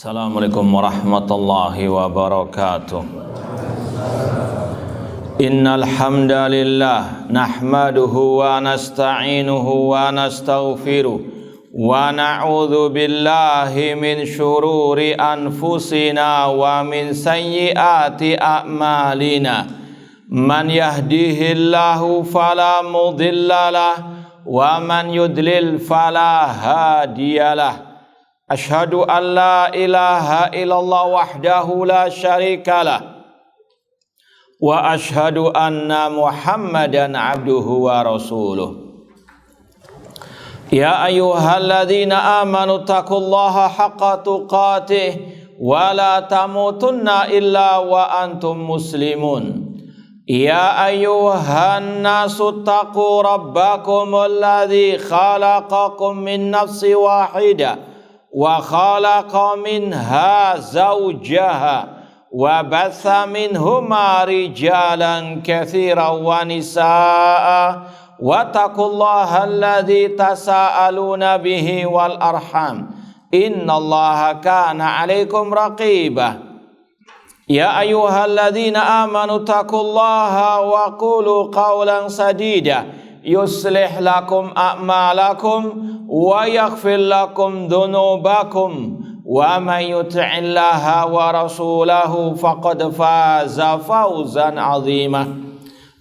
Assalamualaikum warahmatullahi wabarakatuh. Innal hamdalillah nahmaduhu wa nasta'inuhu wa nastaghfiruh wa na'udzu billahi min syururi anfusina wa min sayyiati a'malina. Man yahdihillahu fala mudhillalah wa man yudlil fala hadiyalah. Asyhadu an la ilaha illallah wahdahu la syarikalah wa asyhadu anna Muhammadan abduhu wa rasuluh. Ya ayyuhalladzina amanu taqullaha haqqa tuqatih wa la tamutunna illa wa antum muslimun. Ya ayyuhan nasu taqu rabbakumul ladzi khalaqakum min nafsin wahidah wa khalaqa minha zawjaha wa batha minhuma rijalan katsiran wa nisaa wa taqullaha alladzi tasaaluna bihi wal arham innallaha kana 'alaikum raqiba. Ya ayyuhalladzina amanu taqullaha wa qulu qawlan sadida yuslih lakum a'malakum wa yaghfir lakum dhunubakum wa may yuti'illaha wa rasulahu faqad faza fawzan 'azima.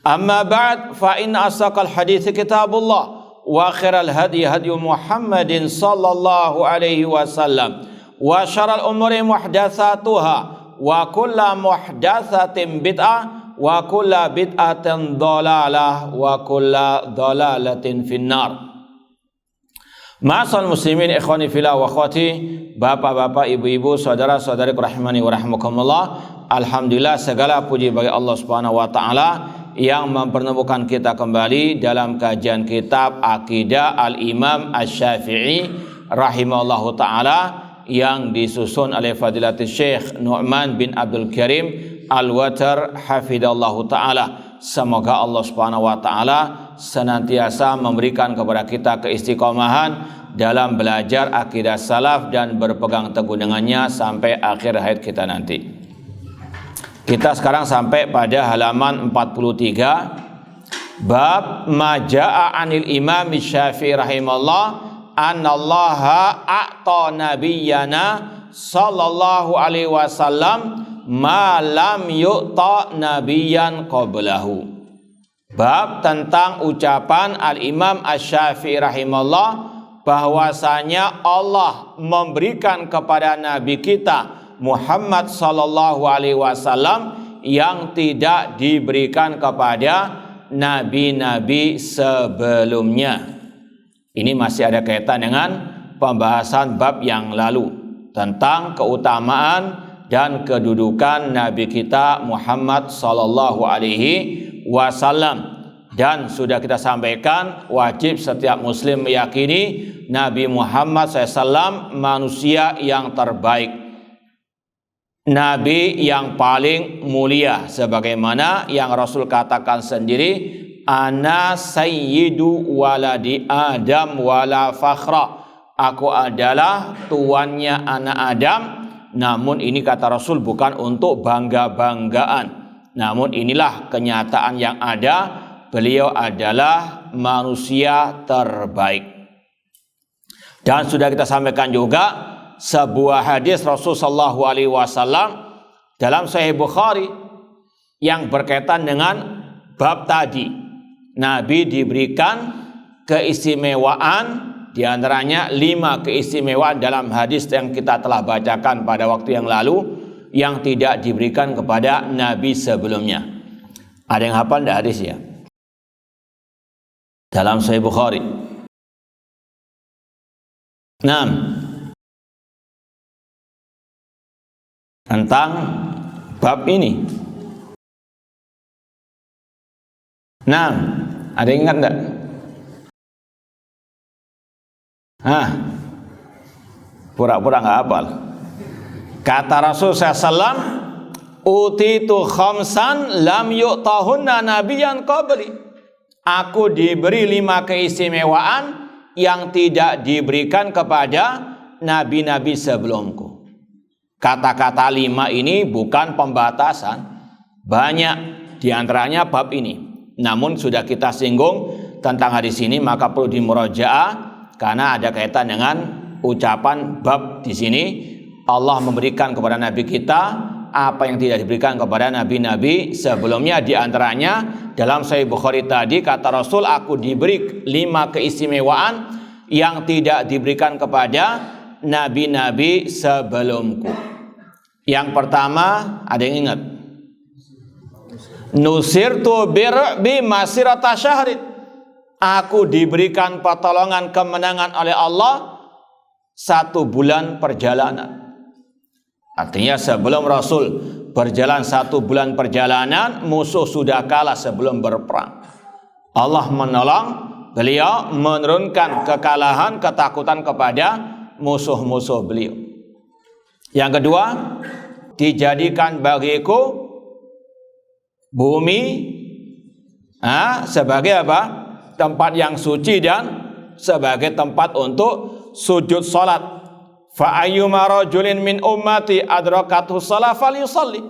Amma ba'd, fa inna asdaqal hadithi kitabullah wa khairal hadi hadi Muhammadin sallallahu alaihi wasallam wa syarrul umuri muhdatsatuha wa kullu muhdatsatin bid'ah wa kulla bid'atin dhalalah wa kulla dhalalatin finnar. Ma'asal muslimin ikhwani fillah wa akhwati, bapak-bapak, ibu-ibu, saudara-saudari rahimani wa rahimakumullah. Alhamdulillah, segala puji bagi Allah Subhanahu wa taala yang mempertemukan kita kembali dalam kajian kitab Aqidah Al-Imam Asy-Syafi'i rahimahullahu taala yang disusun oleh Fadilatul Syekh Nu'man bin Abdul Karim Al-Watar hafidallahu ta'ala. Semoga Allah subhanahu wa ta'ala senantiasa memberikan kepada kita keistiqomahan dalam belajar akidah salaf dan berpegang teguh dengannya sampai akhir hayat kita nanti. Kita sekarang sampai pada halaman 43, bab maja'a anil imam Syafi'i rahimahullah annallaha a'ta nabiyyana sallallahu alaihi wasallam ma lam yu'ta nabiyyan qablahu. Bab tentang ucapan Al-Imam Asy-Syafi'i rahimahullah bahwasanya Allah memberikan kepada nabi kita Muhammad sallallahu alaihi wasallam yang tidak diberikan kepada nabi-nabi sebelumnya. Ini masih ada kaitan dengan pembahasan bab yang lalu tentang keutamaan dan kedudukan Nabi kita Muhammad sallallahu alaihi wasallam. Dan sudah kita sampaikan, wajib setiap muslim meyakini Nabi Muhammad SAW manusia yang terbaik, Nabi yang paling mulia, sebagaimana yang Rasul katakan sendiri, ana sayyidu waladi Adam wala fakhra. Aku adalah tuannya anak Adam. Namun ini kata Rasul bukan untuk bangga-banggaan. Namun inilah kenyataan yang ada. Beliau adalah manusia terbaik. Dan sudah kita sampaikan juga sebuah hadis Rasul sallallahu alaihi wasallam dalam Sahih Bukhari yang berkaitan dengan bab tadi. Nabi diberikan keistimewaan, di antaranya 5 keistimewaan dalam hadis yang kita telah bacakan pada waktu yang lalu yang tidak diberikan kepada nabi sebelumnya. Ada yang hafal enggak hadis ya? Dalam Sahih Bukhari. 6. Tentang bab ini. 6. Ada yang ingat enggak? Pura-pura nggak hafal. Kata Rasul SAW, utitu khamsan lam yu'tahunna nabiyyan qabli. Aku diberi 5 keistimewaan yang tidak diberikan kepada nabi-nabi sebelumku. Kata-kata 5 ini bukan pembatasan. Banyak diantaranya bab ini. Namun sudah kita singgung tentang hadis ini, maka perlu dimurajaah karena ada kaitan dengan ucapan bab di sini. Allah memberikan kepada Nabi kita apa yang tidak diberikan kepada nabi-nabi sebelumnya. Diantaranya dalam Sahih Bukhari tadi kata Rasul, aku diberi 5 keistimewaan yang tidak diberikan kepada nabi-nabi sebelumku. Yang pertama, ada yang ingat? Nusirtu birbi masirata syahrin. Aku diberikan pertolongan kemenangan oleh Allah 1 bulan perjalanan. Artinya sebelum Rasul berjalan 1 bulan perjalanan, musuh sudah kalah sebelum berperang. Allah menolong beliau, menurunkan kekalahan, ketakutan kepada musuh-musuh beliau. Yang kedua, dijadikan bagiku bumi sebagai apa? Tempat yang suci dan sebagai tempat untuk sujud salat. Fa ayyuma rajulin min ummati adrakathu shalah falyusalli.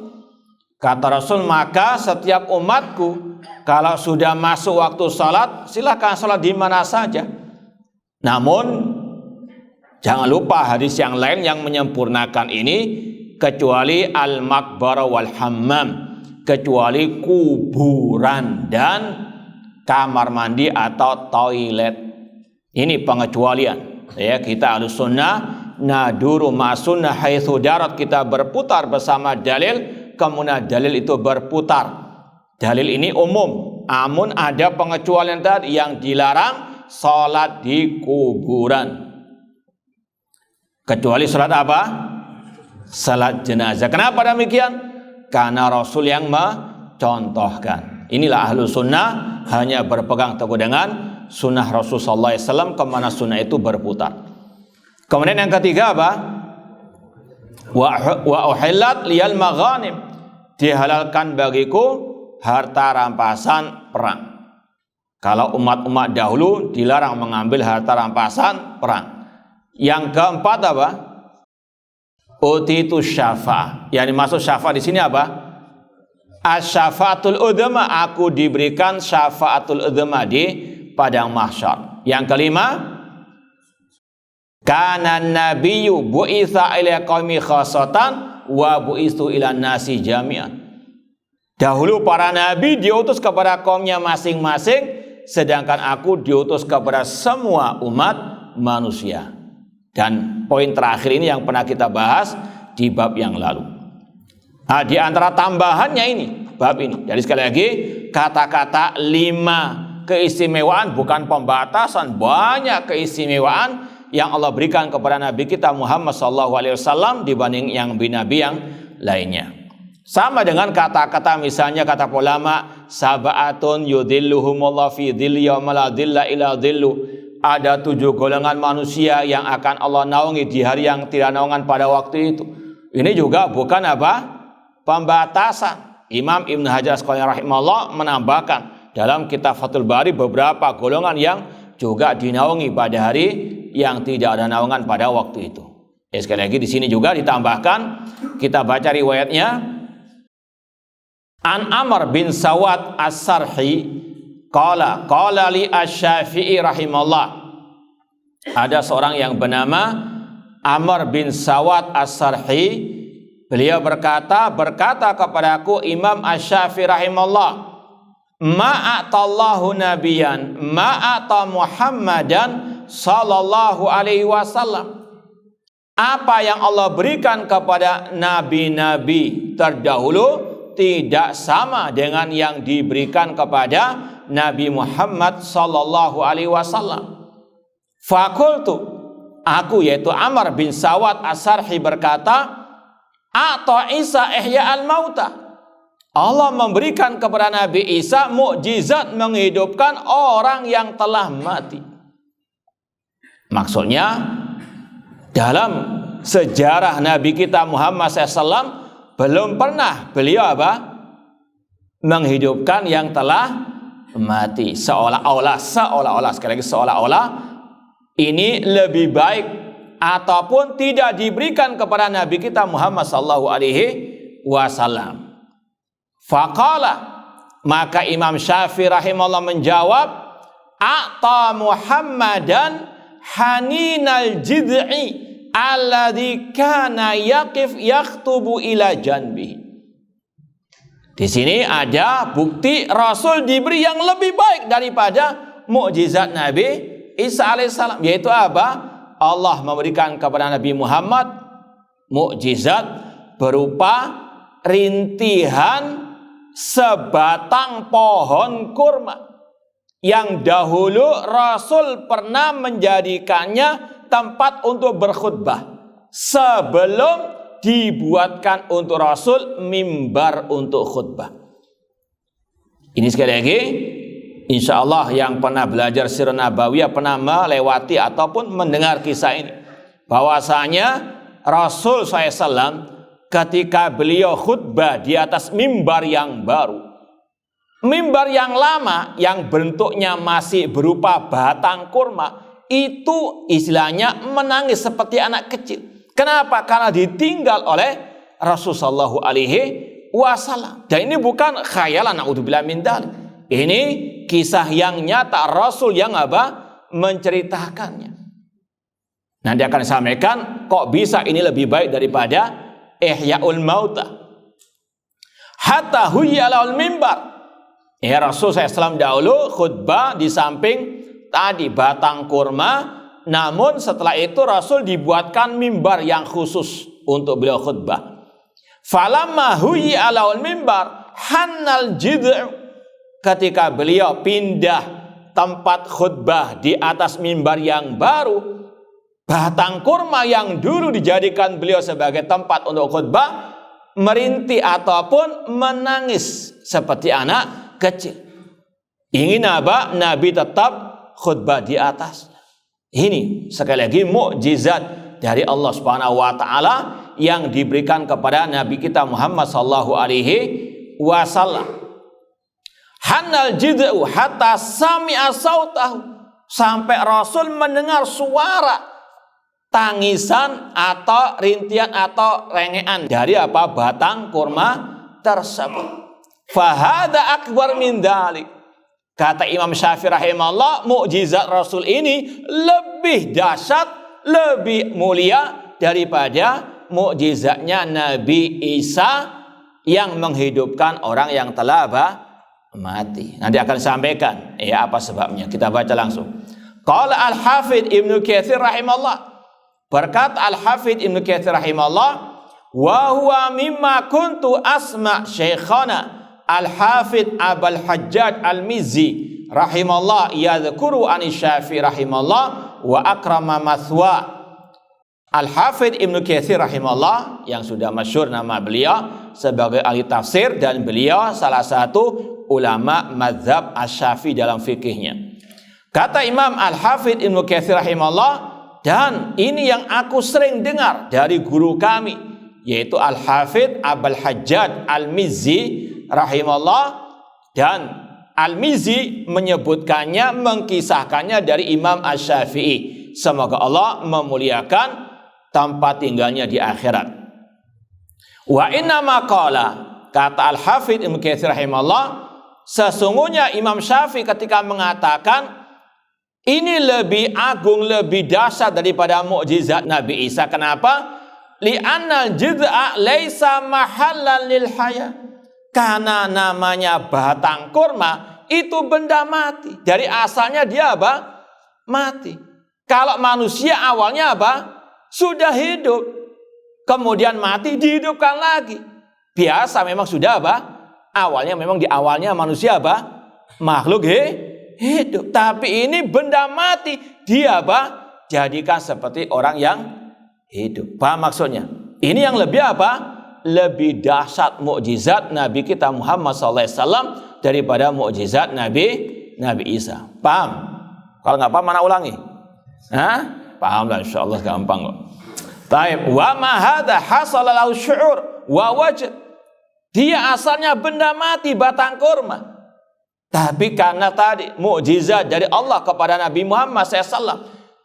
Kata Rasul, maka setiap umatku kalau sudah masuk waktu salat, silakan salat di mana saja. Namun jangan lupa hadis yang lain yang menyempurnakan ini, kecuali al-maqbarah wal hammam, kecuali kuburan dan kamar mandi atau toilet. Ini pengecualian. Ya, kita Ahlus Sunnah naduru ma'sunnah haitsu darat, kita berputar bersama dalil, kemudian dalil itu berputar. Dalil ini umum, namun ada pengecualian tadi yang dilarang salat di kuburan. Kecuali salat apa? Salat jenazah. Kenapa demikian? Karena Rasul yang mencontohkan. Inilah ahlu sunnah, hanya berpegang teguh dengan sunnah Rasul sallallahu alaihi wasallam, kemana sunnah itu berputar. Kemudian yang ketiga apa? Wa uhillat liyal maghanim. Dihalalkan bagiku harta rampasan perang. Kalau umat-umat dahulu dilarang mengambil harta rampasan perang. Yang keempat apa? Utitu syafa'. Yang dimaksud syafa' di sini apa? Asy-syafa'atul udzma, aku diberikan syafa'atul udzma di padang mahsyar. Yang kelima, kana nabiyyu bu'itsa ila qaumi khassatan wa bu'itsu ila nasi jami'an. Dahulu para nabi diutus kepada kaumnya masing-masing, sedangkan aku diutus kepada semua umat manusia. Dan poin terakhir ini yang pernah kita bahas di bab yang lalu. Nah, di antara tambahannya ini, bab ini. Jadi sekali lagi, kata-kata 5 keistimewaan bukan pembatasan, banyak keistimewaan yang Allah berikan kepada Nabi kita Muhammad SAW dibanding yang nabi yang lainnya. Sama dengan kata-kata misalnya kata ulama, sab'atun yudhilluhumullah fi dhilli yauma la dhilla illa dhillu. Ada 7 golongan manusia yang akan Allah naungi di hari yang tidak naungan pada waktu itu. Ini juga bukan apa? Pembatasan. Imam Ibn Hajar Asqalani rahimahullah menambahkan dalam kitab Fathul Bari beberapa golongan yang juga dinaungi pada hari yang tidak ada naungan pada waktu itu. Sekali lagi di sini juga ditambahkan, kita baca riwayatnya. An Amr bin Sawad As-Sarhi qala li Asy-Syafi'i rahimallah. Ada seorang yang bernama Amr bin Sawad As-Sarhi, beliau berkata kepadaku Imam Asy-Syafi'i rahimallah, ma'atallahu nabiyan ma'ata Muhammadan sallallahu alaihi wasallam. Apa yang Allah berikan kepada nabi-nabi terdahulu tidak sama dengan yang diberikan kepada Nabi Muhammad sallallahu alaihi wasallam. Fakultu, aku yaitu Amr bin Sawad As-Sarhi berkata, Ata Isa ihya al-mauta. Allah memberikan kepada Nabi Isa mukjizat menghidupkan orang yang telah mati. Maksudnya dalam sejarah Nabi kita Muhammad SAW belum pernah beliau apa? Menghidupkan yang telah mati. Seolah-olah sekali lagi seolah-olah ini lebih baik ataupun tidak diberikan kepada Nabi kita Muhammad sallallahu alaihi wasallam. Faqala, maka Imam Syafi'i rahimahullah menjawab, a'ta Muhammadan haninal jid'i alladhi kana yaqif yakhtubu ila janbihi. Di sini ada bukti Rasul diberi yang lebih baik daripada mukjizat Nabi Isa alaihissalam, yaitu apa? Allah memberikan kepada Nabi Muhammad mukjizat berupa rintihan sebatang pohon kurma yang dahulu Rasul pernah menjadikannya tempat untuk berkhutbah sebelum dibuatkan untuk Rasul mimbar untuk khutbah. Ini sekali lagi, insya Allah yang pernah belajar sirah nabawiyah pernah melewati ataupun mendengar kisah ini, bahwasanya Rasul SAW ketika beliau khutbah di atas mimbar yang baru, mimbar yang lama yang bentuknya masih berupa batang kurma, itu istilahnya menangis seperti anak kecil. Kenapa? Karena ditinggal oleh Rasulullah sallallahu alaihi wasallam. Dan ini bukan khayalan, naudzubillah min dzalik. Ini kisah yang nyata, Rasul yang menceritakannya. Nanti akan disampaikan kok bisa ini lebih baik daripada Ihyaul Mauta. Hatta huyyalal mimbar. Rasul SAW dahulu khutbah di samping tadi batang kurma. Namun setelah itu Rasul dibuatkan mimbar yang khusus untuk beliau khutbah. Falamma huyyalal mimbar hannal jid'u. Ketika beliau pindah tempat khutbah di atas mimbar yang baru, batang kurma yang dulu dijadikan beliau sebagai tempat untuk khutbah merintih ataupun menangis seperti anak kecil. Ingin apa? Nabi tetap khutbah di atas. Ini sekali lagi mukjizat dari Allah Subhanahu wa taala yang diberikan kepada Nabi kita Muhammad sallallahu alaihi wasallam. Hanal jid'u hatta sami'a sautahu, sampai Rasul mendengar suara tangisan atau rintian atau rengean dari apa? Batang kurma tersebut. Fahada akbar min dzalik. Kata Imam Syafi'i rahimahullah, mukjizat Rasul ini lebih dahsyat, lebih mulia daripada mukjizatnya Nabi Isa yang menghidupkan orang yang telah mati. Nanti akan sampaikan apa sebabnya. Kita baca langsung. Qala Al-Hafidz Ibnu Katsir rahimahullah, berkata Al-Hafidz Ibnu Katsir rahimahullah, wa huwa mimma kuntu asma' syekhana Al-Hafidz Abul Hajjaj Al-Mizzi rahimahullah yadhkuru an Syafi'i rahimahullah wa akrama mathwa. Al-Hafidz Ibnu Katsir rahimahullah yang sudah masyhur nama beliau sebagai ahli tafsir, dan beliau salah satu ulama mazhab Asy-Syafi'i dalam fikihnya. Kata Imam Al-Hafidz Ibnu Katsir rahimahullah, dan ini yang aku sering dengar dari guru kami, yaitu Al-Hafidz Abul Hajjaj Al-Mizzi rahimahullah, dan Al-Mizzi menyebutkannya, mengkisahkannya dari Imam Asy-Syafi'i. Semoga Allah memuliakan tempat tinggalnya di akhirat. Wa inna ma qala, kata Al-Hafidz Ibnu Katsir rahimahullah, sesungguhnya Imam Syafi'i ketika mengatakan ini lebih agung, lebih dahsyat daripada mukjizat Nabi Isa. Kenapa? Li'annal jid'a laisa mahallan lil haya. Karena namanya batang kurma itu benda mati. Dari asalnya dia mati. Kalau manusia awalnya sudah hidup, kemudian mati, dihidupkan lagi. Biasa memang sudah awalnya memang di awalnya manusia makhluk hidup. Tapi ini benda mati, dia jadikan seperti orang yang hidup. Paham maksudnya? Ini yang lebih lebih dahsyat mukjizat Nabi kita Muhammad SAW daripada mukjizat Nabi Isa. Paham? Kalau nggak paham mana ulangi? Paham lah, insyaallah gampang kok. Taib. Wa ma hadza hasala lahu syu'ur wa wajh. Dia asalnya benda mati, batang kurma. Tapi karena tadi mukjizat dari Allah kepada Nabi Muhammad SAW,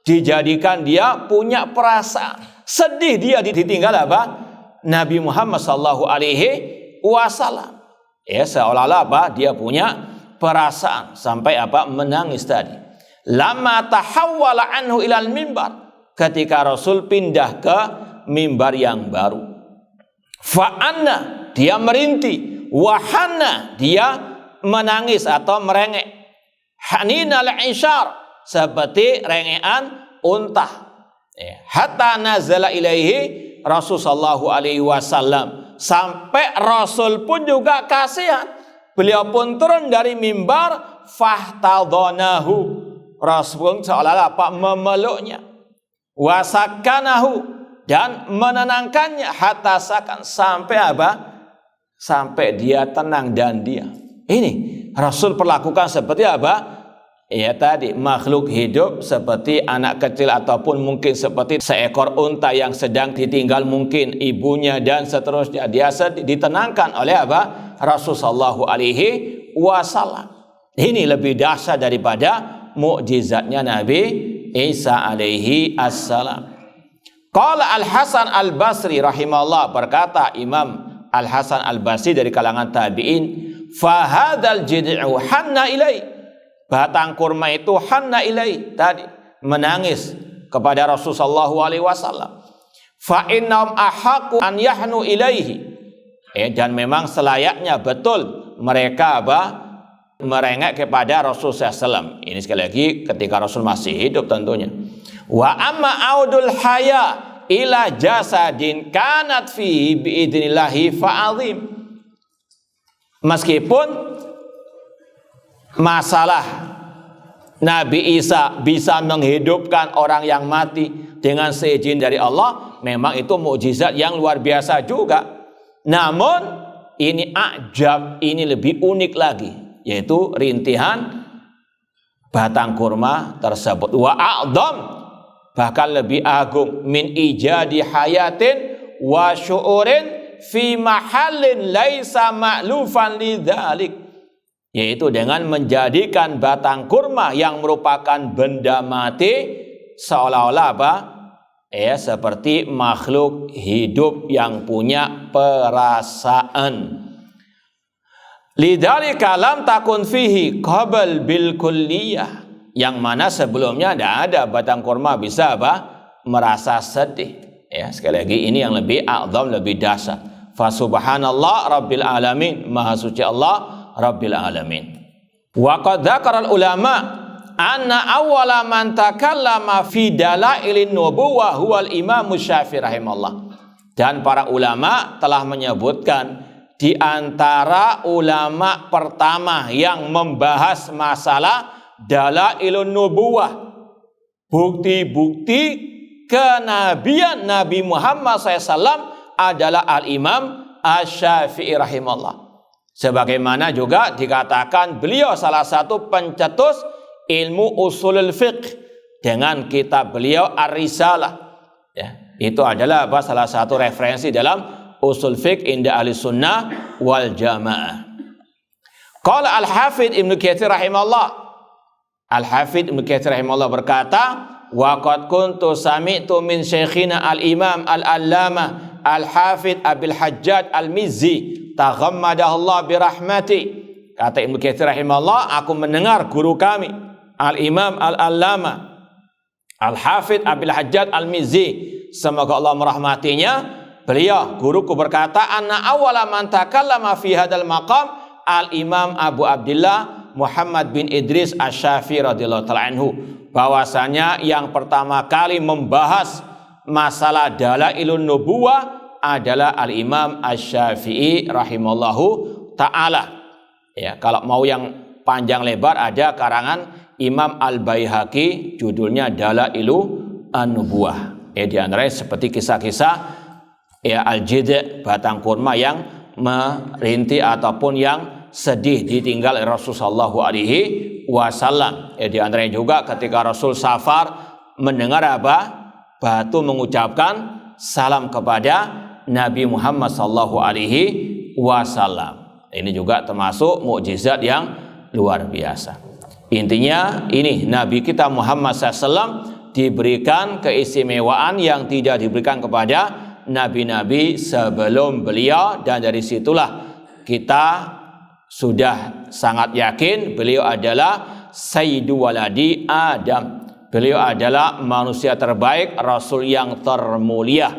dijadikan dia punya perasaan. Sedih dia ditinggal apa? Nabi Muhammad sallallahu alaihi wasallam. Ya, seolah-olah apa? Dia punya perasaan sampai apa? Menangis tadi. Lama tahawwala anhu ilal mimbar. Ketika Rasul pindah ke mimbar yang baru. Fa'anna, dia merintih. Wahana, dia menangis atau merengek. Haninal isyar, seperti rengean unta. Hatta nazala ilaihi Rasul sallallahu alaihi wasallam. Sampai Rasul pun juga kasihan. Beliau pun turun dari mimbar. Fahtadhanahu, Rasul pun seolah-olah apa? Memeluknya. Wasakanahu, dan menenangkannya. Hatta sakan, sampai apa? Sampai dia tenang dan diam. Ini Rasul perlakukan seperti apa? Ya tadi, makhluk hidup seperti anak kecil ataupun mungkin seperti seekor unta yang sedang ditinggal mungkin ibunya dan seterusnya. Dia ditenangkan oleh apa? Rasulullah sallallahu alaihi wasallam. Ini lebih dahsyat daripada mukjizatnya Nabi Isa alaihi assalam. Qala Al-Hasan Al-Basri rahimahullah, berkata Imam Al-Hasan Al-Basri dari kalangan tabi'in, fa hadzal jid'u hanna ilai, batang kurma itu hanna ilai, tadi menangis kepada Rasulullah sallallahu alaihi wasallam. Fa innahum ahaqu an yahnu ilaihi, dan memang selayaknya betul mereka apa? Merengek kepada Rasul SAW. Ini sekali lagi ketika Rasul masih hidup tentunya. Wa amma audul haya ila jasadin kanat fihi biidnillahi fa'azim. Meskipun masalah Nabi Isa bisa menghidupkan orang yang mati dengan seizin dari Allah, memang itu mukjizat yang luar biasa juga. Namun ini ajab, ini lebih unik lagi, yaitu rintihan batang kurma tersebut. Wa a'dham, bahkan lebih agung, min ijadi hayatin wa syu'urin fi mahallin laisa ma'lufan lidzalik, yaitu dengan menjadikan batang kurma yang merupakan benda mati seolah-olah apa? Seperti makhluk hidup yang punya perasaan. Lidzalika lam takun fihi qabl bil kulliyah, yang mana sebelumnya tidak ada batang kurma bisa apa? Merasa sedih. Ya, sekali lagi ini yang lebih a'zam, lebih dahsyat. Fa subhanallah rabbil alamin, maha suci Allah rabbil alamin. Wa qad dzakara al ulama anna awwala man takallama fi dalailin nubuwah huwal Imam Syafi'i rahimahullah. Dan para ulama telah menyebutkan di antara ulama pertama yang membahas masalah dalailun nubuwah, bukti-bukti kenabian Nabi Muhammad SAW, adalah Al-Imam Asy-Syafi'i rahimahullah. Sebagaimana juga dikatakan beliau salah satu pencetus ilmu usulul fiqh dengan kitab beliau Ar-Risalah. Ya, itu adalah apa? Salah satu referensi dalam usul fiqh inda ahli sunnah wal jamaah. Qala Al-Hafidh Ibnu Katsir rahimahullah, Al-Hafidh Ibnu Katsir rahimahullah berkata, wa qad kuntu sami'tu min syekhina al-imam al-allama Al-Hafidh Abil Hajjaj Al-Mizzi taghammadahullah birahmati. Kata Ibnu Katsir rahimahullah, aku mendengar guru kami Al-Imam Al-Allama Al-Hafidh Abil Hajjaj Al-Mizzi, semoga Allah merahmatinya, beliau guruku berkata, anna awwala man takallama fi hadzal maqam Al-Imam Abu Abdillah Muhammad bin Idris Asy-Syafi'i radhiyallahu ta'ala anhu, bahwasanya yang pertama kali membahas masalah dalailun nubuwah adalah Al-Imam Asy-Syafi'i rahimallahu ta'ala. Ya, kalau mau yang panjang lebar ada karangan Imam Al-Baihaqi, judulnya Dalailu An-Nubuwah. Di antaranya seperti kisah-kisah al-jid', batang kurma yang merintih ataupun yang sedih ditinggal Rasulullah sallallahu alaihi wasallam. Di antaranya juga ketika Rasul safar mendengar apa? Batu mengucapkan salam kepada Nabi Muhammad sallallahu alaihi wasallam. Ini juga termasuk mukjizat yang luar biasa. Intinya ini Nabi kita Muhammad SAW diberikan keistimewaan yang tidak diberikan kepada nabi-nabi sebelum beliau, dan dari situlah kita sudah sangat yakin beliau adalah Sayyidu Waladi Adam. Beliau adalah manusia terbaik, Rasul yang termulia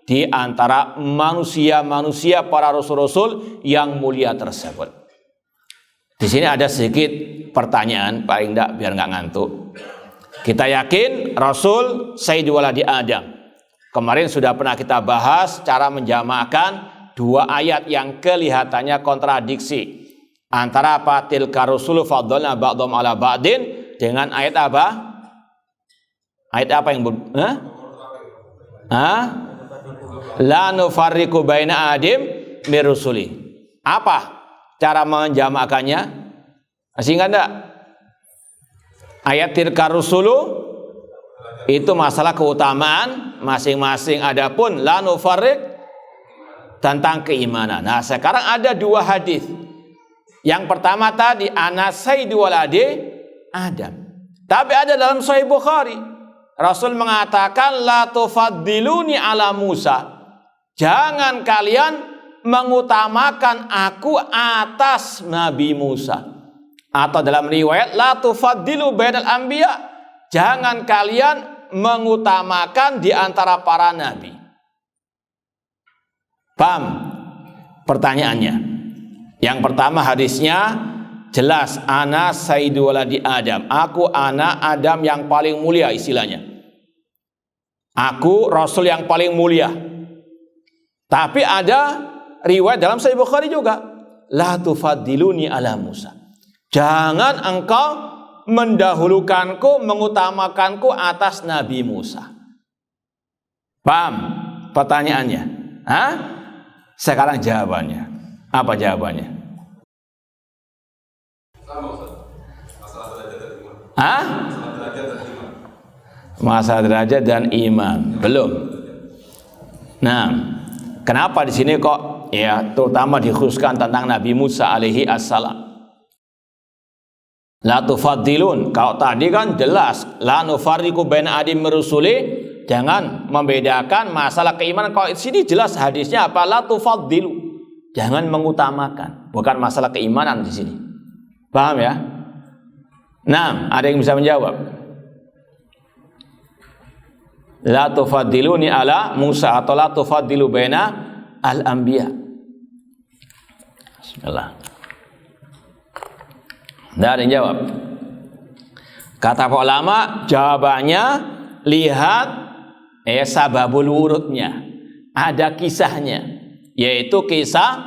di antara manusia-manusia para rasul-rasul yang mulia tersebut. Di sini ada sedikit pertanyaan, paling enggak biar nggak ngantuk. Kita yakin Rasul Sayyidu Waladi Adam. Kemarin sudah pernah kita bahas cara menjamaahkan dua ayat yang kelihatannya kontradiksi. Antara apa? Tilka rusulu faddalna ba'dhum ala ba'din, dengan ayat apa? Ayat apa yang la nufarriqu baina adim mir rusuli. Apa cara menjamaahkannya? Masih ingat enggak? Ayat tilka rusulu itu masalah keutamaan masing-masing, adapun la nufarriq tentang keimanan. Nah, sekarang ada dua hadis. Yang pertama tadi ana sayyidu waladi Adam. Tapi ada dalam Sahih Bukhari, Rasul mengatakan la tufaddiluni ala Musa. Jangan kalian mengutamakan aku atas Nabi Musa. Atau dalam riwayat la tufaddilu bainal anbiya. Jangan kalian mengutamakan di antara para nabi. Paham pertanyaannya? Yang pertama hadisnya jelas, ana sayyidu waladi Adam. Aku anak Adam yang paling mulia, istilahnya. Aku Rasul yang paling mulia. Tapi ada riwayat dalam Sahih Bukhari juga, la tufaddiluni ala Musa. Jangan engkau mendahulukanku, mengutamakanku atas Nabi Musa. Paham pertanyaannya? Hah? Sekarang jawabannya. Apa jawabannya? Hah? Masalah derajat dan iman. Belum. Nah, kenapa di sini kok ya terutama dikhususkan tentang Nabi Musa alaihi assalam? La tufaddilun. Kalau tadi kan jelas la nufarriqu baina adim rusuli, jangan membedakan masalah keimanan. Kalau di sini jelas hadisnya apa? La tufaddilu. Jangan mengutamakan, bukan masalah keimanan di sini. Paham ya? Nah, ada yang bisa menjawab? La tufaddiluni ala Musa atau la tufaddilu baina al-anbiya. Bismillah. Tidak ada yang jawab. Kata para ulama, jawabannya lihat sababul wurudnya. Ada kisahnya, yaitu kisah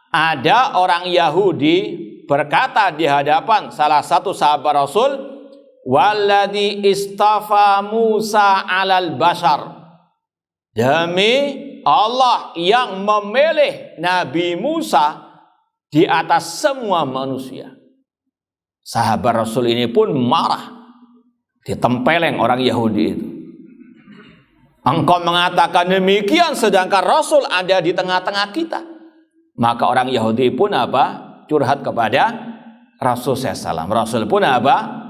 ada orang Yahudi berkata di hadapan salah satu sahabat Rasul, walladzi istafa Musa alal bashar. Demi Allah yang memilih Nabi Musa di atas semua manusia. Sahabat Rasul ini pun marah, ditempeleng orang Yahudi itu. Engkau mengatakan demikian sedangkan Rasul ada di tengah-tengah kita. Maka orang Yahudi pun apa? Curhat kepada Rasul SAW. Rasul pun apa?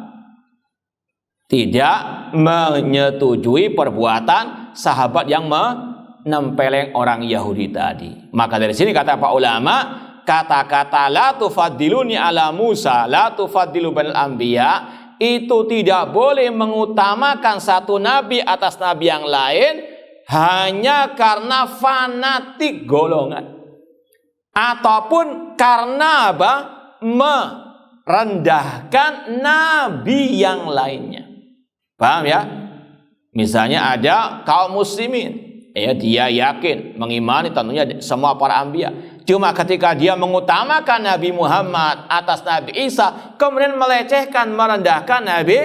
Tidak menyetujui perbuatan sahabat yang menempeleng orang Yahudi tadi. Maka dari sini kata Pak ulama, kata-kata la tufaddiluni ala Musa, la tufaddilu bainal anbiya, itu tidak boleh mengutamakan satu nabi atas nabi yang lain hanya karena fanatik golongan ataupun karena apa? Merendahkan nabi yang lainnya. Paham ya? Misalnya ada kaum muslimin, ya dia yakin mengimani tentunya semua para anbiya. Cuma ketika dia mengutamakan Nabi Muhammad atas Nabi Isa, kemudian melecehkan, merendahkan Nabi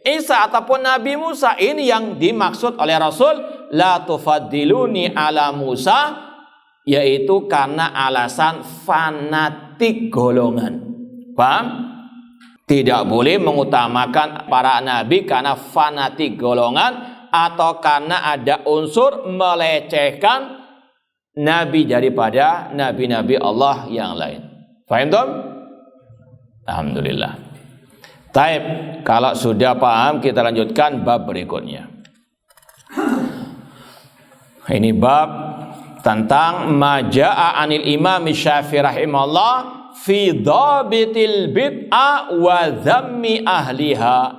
Isa ataupun Nabi Musa, ini yang dimaksud oleh Rasul la tufaddiluni ala Musa, yaitu karena alasan fanatik golongan. Paham? Tidak boleh mengutamakan para nabi karena fanatik golongan atau karena ada unsur melecehkan nabi daripada nabi-nabi Allah yang lain. Faham, Tom? Alhamdulillah. Taib, kalau sudah paham kita lanjutkan bab berikutnya. Ini bab tentang maja'a anil Imam Syafi'i rahimahullah fi dhabitil bid'ah wa dhammi ahliha.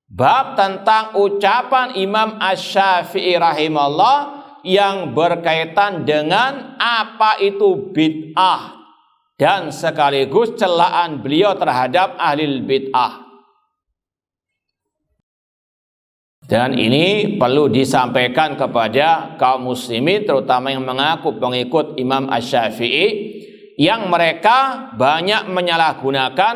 Bab tentang ucapan Imam Asy-Syafi'i rahimahullah yang berkaitan dengan apa itu bid'ah dan sekaligus celaan beliau terhadap ahli bid'ah. Dan ini perlu disampaikan kepada kaum muslimin, terutama yang mengaku pengikut Imam Asy-Syafi'i, yang mereka banyak menyalahgunakan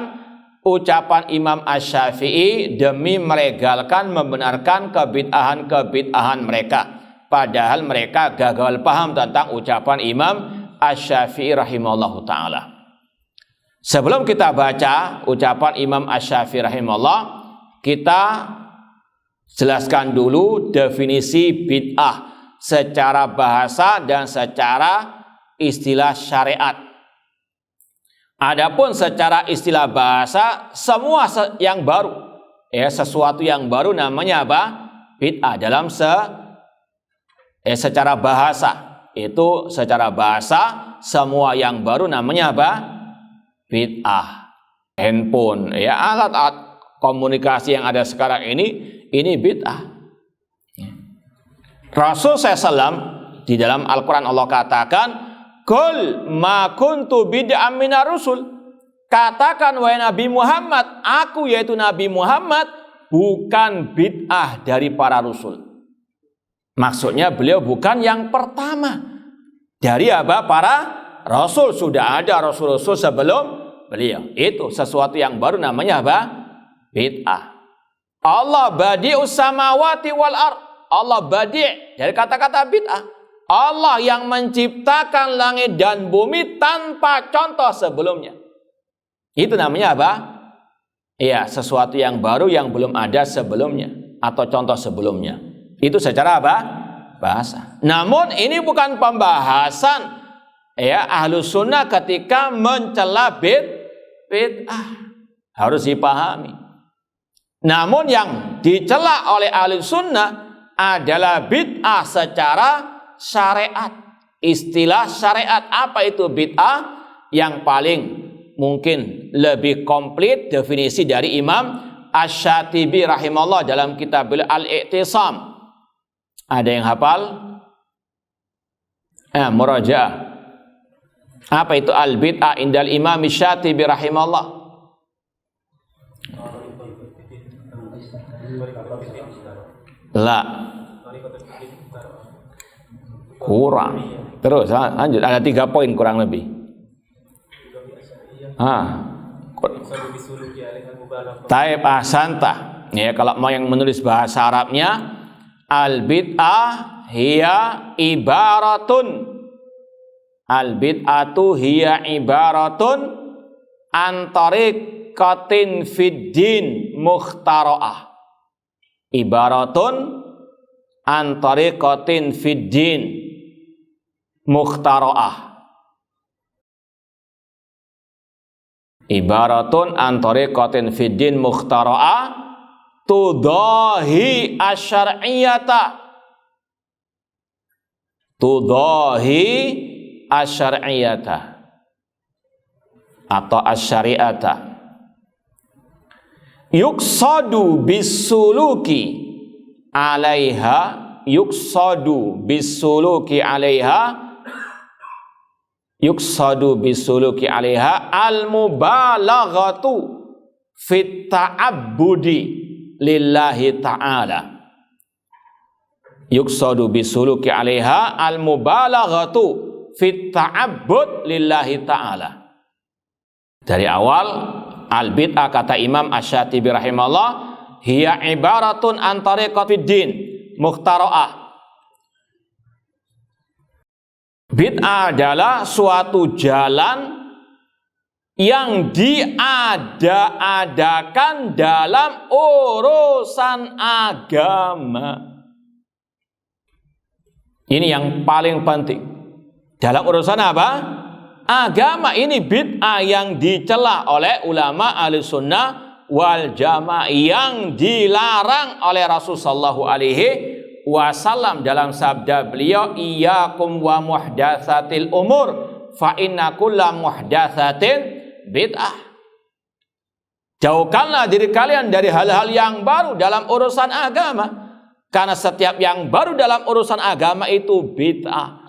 ucapan Imam Asy-Syafi'i demi melegalkan, membenarkan kebid'ahan mereka. Padahal mereka gagal paham tentang ucapan Imam Asy-Syafi'i rahimahullahu ta'ala. Sebelum kita baca ucapan Imam Asy-Syafi'i rahimahullah, kita jelaskan dulu definisi bid'ah secara bahasa dan secara istilah syariat. Adapun secara istilah bahasa, semua yang baru, sesuatu yang baru namanya apa? Bid'ah dalam secara bahasa. Itu secara bahasa semua yang baru namanya apa? Bid'ah. Handphone, alat-alat komunikasi yang ada sekarang ini bid'ah. Rasul SAW di dalam Al-Quran Allah katakan, Qul ma kuntu bid'am minar rusul. Katakan wahai Nabi Muhammad, aku yaitu Nabi Muhammad bukan bid'ah dari para rasul. Maksudnya beliau bukan yang pertama dari apa? Para rasul. Sudah ada rasul-rasul sebelum beliau. Itu sesuatu yang baru namanya apa? Bid'ah. Allah badi'us samawati wal ard. Allah badi' dari kata-kata bid'ah. Allah yang menciptakan langit dan bumi tanpa contoh sebelumnya. Itu namanya apa? Sesuatu yang baru yang belum ada sebelumnya atau contoh sebelumnya. Itu secara apa? Bahasa. Namun ini bukan pembahasan Ahlus Sunnah ketika mencela bid'ah. Harus dipahami. Namun yang dicela oleh Ahlus Sunnah adalah bid'ah secara syariat. Istilah syariat. Apa itu bid'ah? Yang paling mungkin lebih komplit definisi dari Imam Asy-Syatibi rahimahullah dalam kitab Al-I'tisam. Ada yang hafal? Murajaah. Apa itu al-bid'ah indal Imam Asy-Syatibi rahimahullah? La. Kurang. Terus lanjut, ada 3 poin kurang lebih. Taib ahsanta. Kalau mau yang menulis bahasa Arabnya, al-bid'ah hiya ibaratun. Al-bid'atu hiya ibaratun an tariqatin fid din mukhtara'ah. Ibaratun an tariqatin fid din mukhtara'ah. Ibaratun an tariqatin fid din mukhtara'ah tudahi asyariyata. Tudahi asyariyata atau asyariata. Yuksadu bisuluki alaiha, yuksadu bisuluki alaiha, yuksadu bisuluki alaiha al-mubalaghatu fit ta'abbudi lillahi ta'ala. Yuksadu bisuluki alaiha al-mubalaghatu fit ta'abbud lillahi ta'ala. Dari awal al-bid'ah kata Imam Asy-Syatibi rahimahullah hiya ibaratun an tariqatid din mukhtara'ah. Bid'ah adalah suatu jalan yang diada-adakan dalam urusan agama. Ini yang paling penting. Dalam urusan apa? Agama. Ini bid'ah yang dicela oleh ulama Ahlus Sunnah wal jamaah, yang dilarang oleh Rasulullah sallallahu alaihi wasallam dalam sabda beliau, iyyakum wa muhdatsatil umur fa inna kulla muhdatsatin bid'ah. Jauhkanlah diri kalian dari hal-hal yang baru dalam urusan agama, karena setiap yang baru dalam urusan agama itu bid'ah.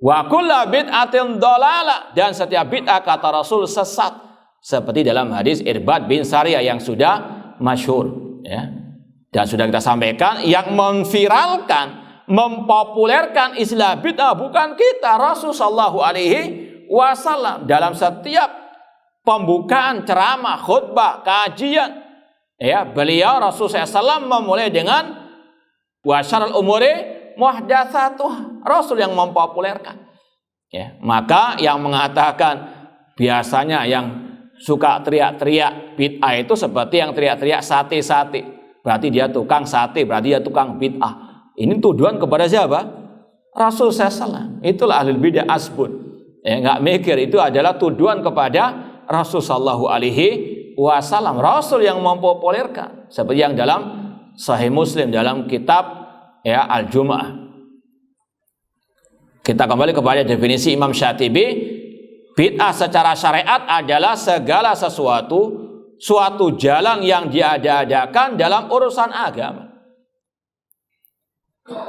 Wa kullu bid'atin dhalalah, dan setiap bid'ah kata Rasul sesat, seperti dalam hadis Irbad bin Sariyah yang sudah masyhur, ya. Dan sudah kita sampaikan, yang memviralkan, mempopulerkan istilah bid'ah bukan kita, Rasul sallallahu alaihi wasallam. Dalam setiap pembukaan ceramah, khutbah, kajian, ya, beliau Rasul SAW memulai dengan wa syarrul umuri muhdatsatuh. Rasul yang mempopulerkan, ya. Maka yang mengatakan biasanya yang suka teriak-teriak bid'ah itu seperti yang teriak-teriak sate-sate, berarti dia tukang sate, berarti dia tukang bid'ah. Ini tuduhan kepada siapa? Rasul SAW. Itulah ahlul bid'ah asbun. Ya, nggak mikir, itu adalah tuduhan kepada Rasul sallallahu alaihi wasallam. Rasul yang mempopulerkan, seperti yang dalam Sahih Muslim dalam kitab, ya, Al-Jumu'ah. Kita kembali kepada definisi Imam Syatibi. Bid'ah secara syariat adalah segala sesuatu, suatu jalan yang diada-adakan dalam urusan agama.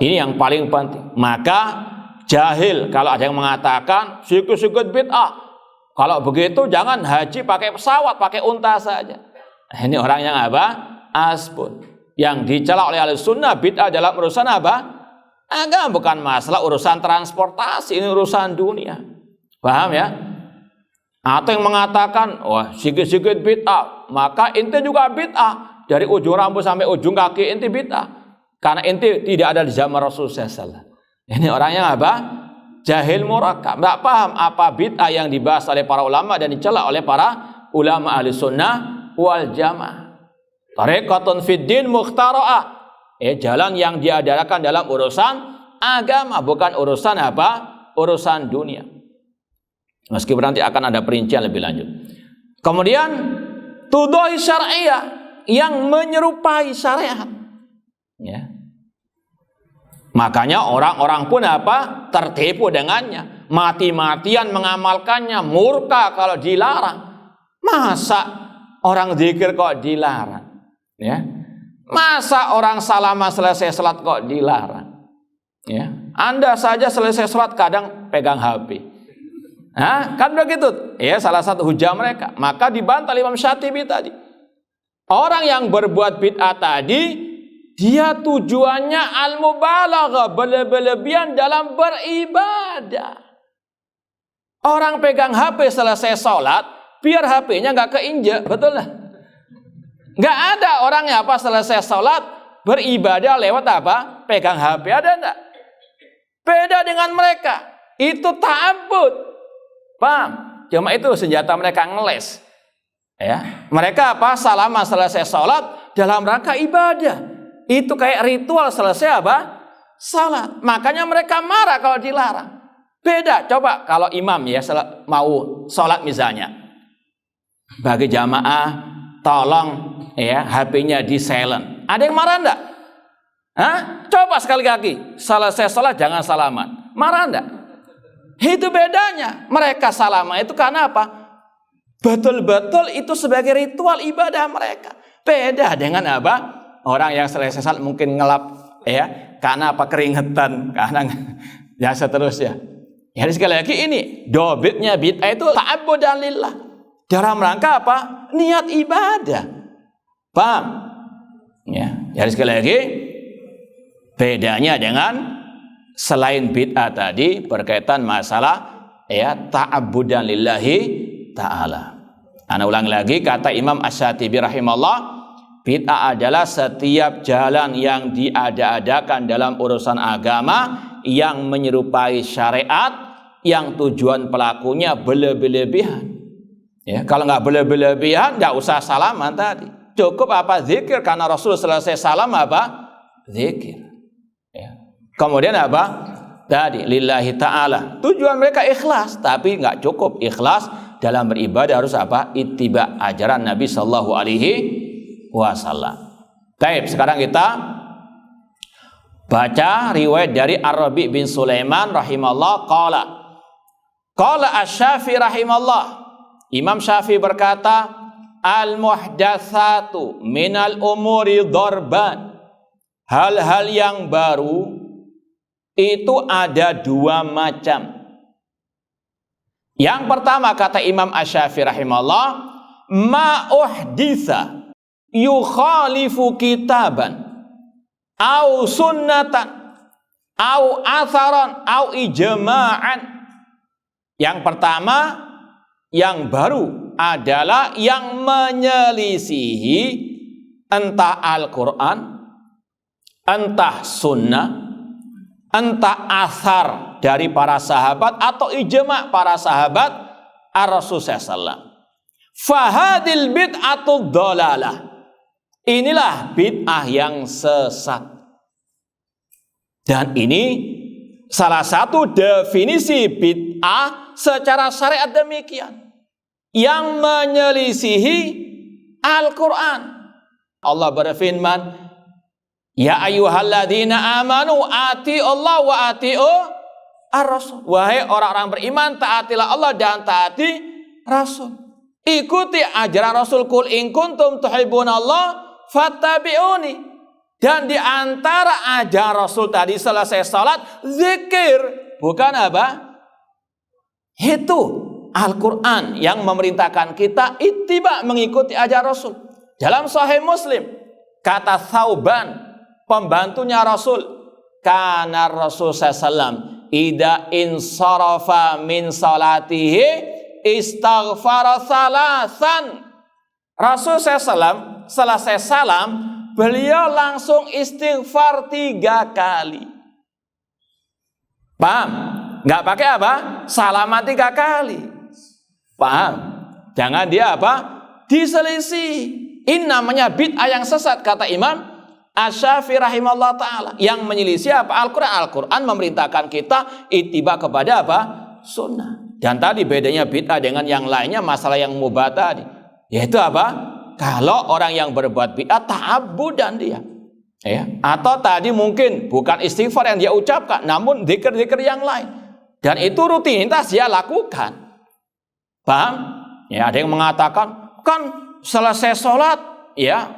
Ini yang paling penting. Maka jahil kalau ada yang mengatakan sikut-sikut bid'ah. Kalau begitu jangan haji pakai pesawat, pakai unta saja. Ini orang yang apa? Asbun. Yang dicela oleh ahli sunnah bid'ah dalam urusan apa? Agama, bukan masalah urusan transportasi, ini urusan dunia. Paham ya? Atau yang mengatakan, wah, sikit-sikit bid'ah, maka inti juga bid'ah. Dari ujung rambut sampai ujung kaki inti bid'ah. Karena inti tidak ada di zaman Rasulullah SAW. Ini orang yang apa? Jahil murakkab, nggak paham apa bid'ah yang dibahas oleh para ulama dan dicela oleh para ulama ahli sunnah wal jamaah. Tariqatun fid din mukhtara'ah, jalan yang diadakan dalam urusan agama, bukan urusan apa? Urusan dunia. Meskipun nanti akan ada perincian lebih lanjut. Kemudian tudoi syar'iyah, yang menyerupai syariat, ya. Makanya orang-orang pun apa? Tertipu dengannya, mati-matian mengamalkannya, murka kalau dilarang. Masa orang zikir kok dilarang, ya? Masa orang salaman selesai salat kok dilarang, ya? Anda saja selesai salat kadang pegang HP, kan begitu, ya, salah satu hujah mereka. Maka dibantah Imam Syatibi tadi, orang yang berbuat bid'ah tadi, dia tujuannya al-mubalaghah, berlebihan dalam beribadah. Orang pegang HP selesai sholat, biar HP-nya nggak keinjek, betul lah? Nggak ada orang yang apa selesai sholat beribadah lewat apa? Pegang HP, ada enggak? Beda dengan mereka, itu ta'abbud, paham? Cuma itu senjata mereka, ngeles, ya. Mereka apa? Salaman selesai sholat dalam rangka ibadah. Itu kayak ritual selesai apa? Salat. Makanya mereka marah kalau dilarang. Beda, coba kalau imam, ya, mau salat misalnya, bagi jamaah tolong, ya, HP-nya di silent. Ada yang marah enggak? Coba sekali lagi, selesai salat jangan salaman. Marah enggak? Itu bedanya. Mereka salaman itu karena apa? Betul-betul itu sebagai ritual ibadah mereka. Beda dengan apa? Orang yang selesai salat mungkin ngelap, ya, karena apa? Keringetan, karena ya seterusnya. Ya, sekali lagi ini dobitnya bid'ah itu ta'abbudan lillah, dalam rangka apa? Niat ibadah. Paham? Ya, jadi sekali lagi bedanya dengan selain bid'ah tadi berkaitan masalah, ya, ta'abbudan lillahi ta'ala. Ana ulang lagi kata Imam Asy-Syatibi rahimahullah, bid'ah adalah setiap jalan yang diada-adakan dalam urusan agama yang menyerupai syariat, yang tujuan pelakunya berlebihan. Ya, kalau nggak berlebihan, nggak usah salaman tadi. Cukup apa? Zikir, karena Rasul selesai salam apa? Zikir. Ya. Kemudian apa? Tadi lillahi ta'ala. Tujuan mereka ikhlas, tapi nggak cukup ikhlas dalam beribadah, harus apa? Ittiba, ajaran Nabi sallallahu alaihi wasallam. Baik, sekarang kita baca riwayat dari Ar-Rabi' bin Sulaiman rahimahullah qala Asy-Syafi'i rahimahullah. Imam Syafi'i berkata, al-muhdatsatu minal umuri darban. Hal-hal yang baru itu ada dua macam. Yang pertama kata Imam Asy-Syafi'i rahimahullah, ma uhditsa yukhalifu kitaban au sunnatan au atharan au ijma'an. Yang pertama, yang baru adalah yang menyelisihi entah Al-Quran, entah sunnah, entah athar dari para sahabat atau ijma' para sahabat Ar-Rasul SAW. Fahadil bid'atu dhalalah. Inilah bid'ah yang sesat. Dan ini salah satu definisi bid'ah secara syariat demikian, yang menyelisihi Al-Quran. Allah berfirman, ya ayyuhalladzina amanu ati'u Allah wa ati'u ar-rasul. Wahai orang-orang beriman, taatilah Allah dan taati Rasul. Ikuti ajaran Rasul. Qul in kuntum tuhibbunallah fattabi'uni. Dan di antara ajaran Rasul tadi selesai salat, zikir. Bukan apa? Itu Al-Quran yang memerintahkan kita ittiba, mengikuti ajaran Rasul. Dalam Sahih Muslim, kata Thauban, pembantunya Rasul, kana Rasul sallallahu ida insarafa min salatihi istaghfara salasan. Rasul sallallahu selesai salam, beliau langsung istighfar 3 kali. Paham? Nggak pakai apa? Salaman 3 kali. Paham? Jangan dia apa? Diselisih. Ini namanya bid'ah yang sesat, kata Imam Asy-Syafi'i rahimahullah ta'ala. Yang menyelisih apa? Al-Quran. Al-Quran memerintahkan kita ittiba kepada apa? Sunnah. Dan tadi bedanya bid'ah dengan yang lainnya, masalah yang mubah tadi, yaitu apa? Kalau orang yang berbuat bid'ah ta'abbudan dia, ya. Atau tadi mungkin bukan istighfar yang dia ucapkan, namun zikir-zikir yang lain, dan itu rutinitas dia lakukan. Paham? Ya, ada yang mengatakan kan selesai sholat, ya,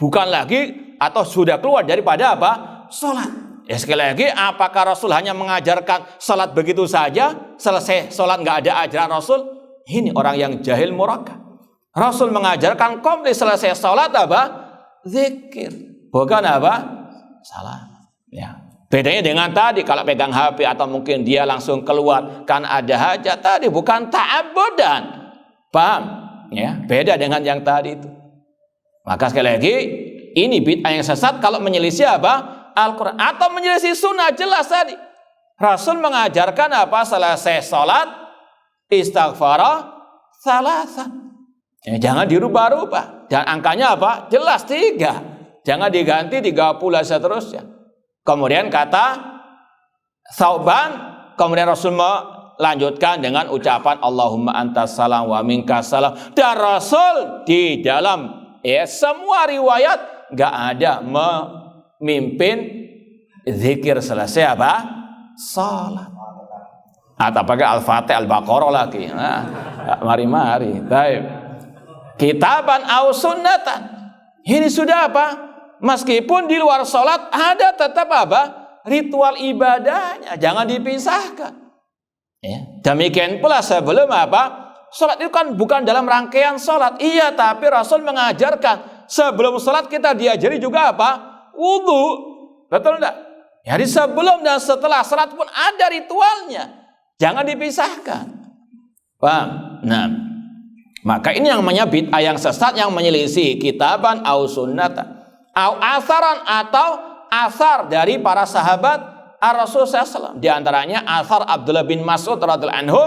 bukan lagi atau sudah keluar daripada apa? Sholat. Ya, sekali lagi, apakah Rasul hanya mengajarkan sholat begitu saja, selesai sholat nggak ada ajaran Rasul? Ini orang yang jahil murakkab. Rasul mengajarkan komplit selesai sholat apa? Zikir. Bukan apa? Salat. Ya. Bedanya dengan tadi, kalau pegang HP atau mungkin dia langsung keluar kan ada hajat, tadi bukan ta'abbudan. Paham? Ya, beda dengan yang tadi itu. Maka sekali lagi, ini bid'ah yang sesat kalau menyelisih apa? Al-Quran atau menyelisih sunnah. Jelas tadi Rasul mengajarkan apa? Selesai sholat istighfara salasan. Ya, jangan dirubah-rubah. Dan angkanya apa? Jelas 3. Jangan diganti 30 seterusnya. Kemudian kata Thauban, kemudian Rasul melanjutkan dengan ucapan Allahumma antas salam wa minkas salam. Dan Rasul di dalam semua riwayat nggak ada memimpin zikir selesai apa? Salat. Atau pakai Al-Fatihah, Al-Baqarah lagi. Nah, mari-mari. Baik. Kitaban au sunnatan. Ini sudah apa? Meskipun di luar salat ada tetap apa? Ritual ibadahnya. Jangan dipisahkan. Ya. Demikian pula sebelum apa? Salat itu kan bukan dalam rangkaian salat. Iya, tapi Rasul mengajarkan sebelum salat kita diajari juga apa? Wudu. Betul enggak? Jadi sebelum dan setelah salat pun ada ritualnya. Jangan dipisahkan. Paham? Nah, maka ini yang namanya bid'ah yang sesat, yang menyelisih kitaban au sunnatan au atharan, atau athar dari para sahabat Ar-Rasul SAW. Di antaranya athar Abdullah bin Mas'ud radhiyallahu anhu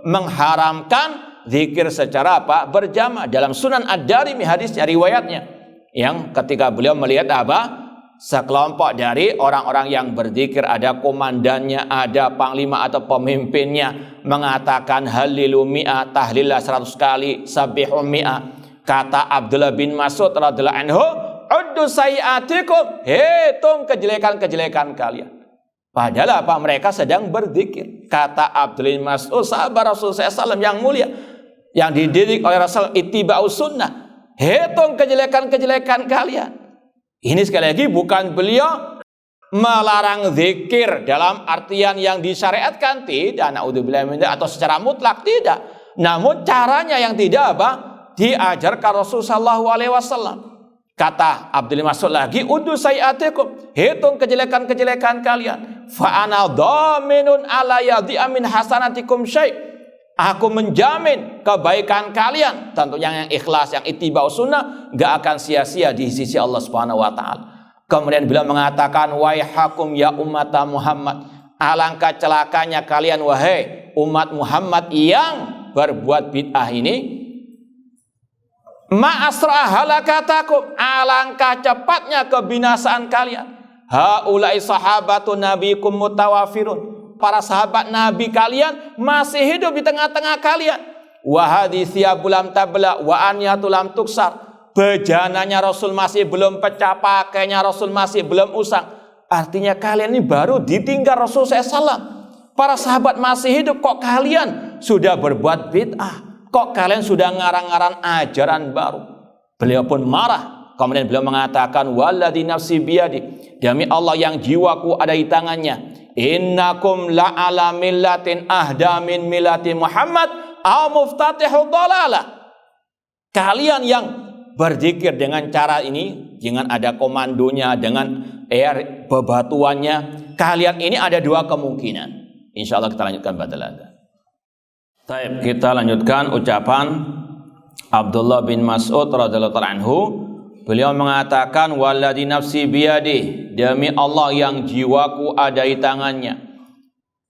mengharamkan zikir secara apa? Berjamaah. Dalam Sunan Ad-Darimi hadisnya, riwayatnya, yang ketika beliau melihat apa? Sekelompok dari orang-orang yang berzikir, ada komandannya, ada panglima atau pemimpinnya, mengatakan halilu mi'ah, tahlilah 100 kali, sabbihu mi'ah. Kata Abdullah bin Mas'ud radhiyallahu anhu, "Uddu sayyi'atikum." Hitung kejelekan-kejelekan kalian. Padahal apa? Mereka sedang berzikir. Kata Abdullah bin Mas'ud, sahabat Rasulullah SAW yang mulia, yang dididik oleh Rasul ittiba'us sunnah. Hitung kejelekan-kejelekan kalian. Ini sekali lagi bukan beliau melarang zikir dalam artian yang disyariatkan, tidak, naudzubillah min dzalik, atau secara mutlak tidak. Namun caranya yang tidak apa? Diajarkan Rasulullah SAW. Kata Abdul Mas'ud lagi, "Uddu sayyi'atikum." Hitung kejelekan-kejelekan kalian. Fa ana dhaminun ala yadhi'a min hasanatikum syai'. Aku menjamin kebaikan kalian, tentunya yang ikhlas, yang ittiba'us sunnah, enggak akan sia-sia di sisi Allah Subhanahu wa taala. Kemudian beliau mengatakan, "Waihakum ya umat Muhammad." Alangkah celakanya kalian wahai umat Muhammad yang berbuat bid'ah ini. Ma'asra halakatakum, alangkah cepatnya kebinasaan kalian. Haulai sahabatun nabikum mutawafirun, para sahabat nabi kalian masih hidup di tengah-tengah kalian. Wa hadithiya bulam tabla wa aniyatu lam tuksar, bejananya Rasul masih belum pecah, pakainya Rasul masih belum usang. Artinya kalian ini baru ditinggal Rasul SAW. Para sahabat masih hidup, kok kalian sudah berbuat bid'ah? Kok kalian sudah ngarang-ngarang ajaran baru? Beliau pun marah. Kemudian beliau mengatakan, "Walladzi nafsi biyadi." Demi Allah yang jiwaku ada di tangannya. "Innakum la'ala millatin ahda min millati Muhammad aw muftatihu dhalalah." Kalian yang berzikir dengan cara ini, dengan ada komandonya, dengan bebatuannya, kalian ini ada dua kemungkinan. Insya Allah kita lanjutkan badalada. Baik, kita lanjutkan ucapan Abdullah bin Mas'ud radhiyallahu anhu. Beliau mengatakan, "Walladzi nafsi biyadi." Demi Allah yang jiwaku ada di tangannya.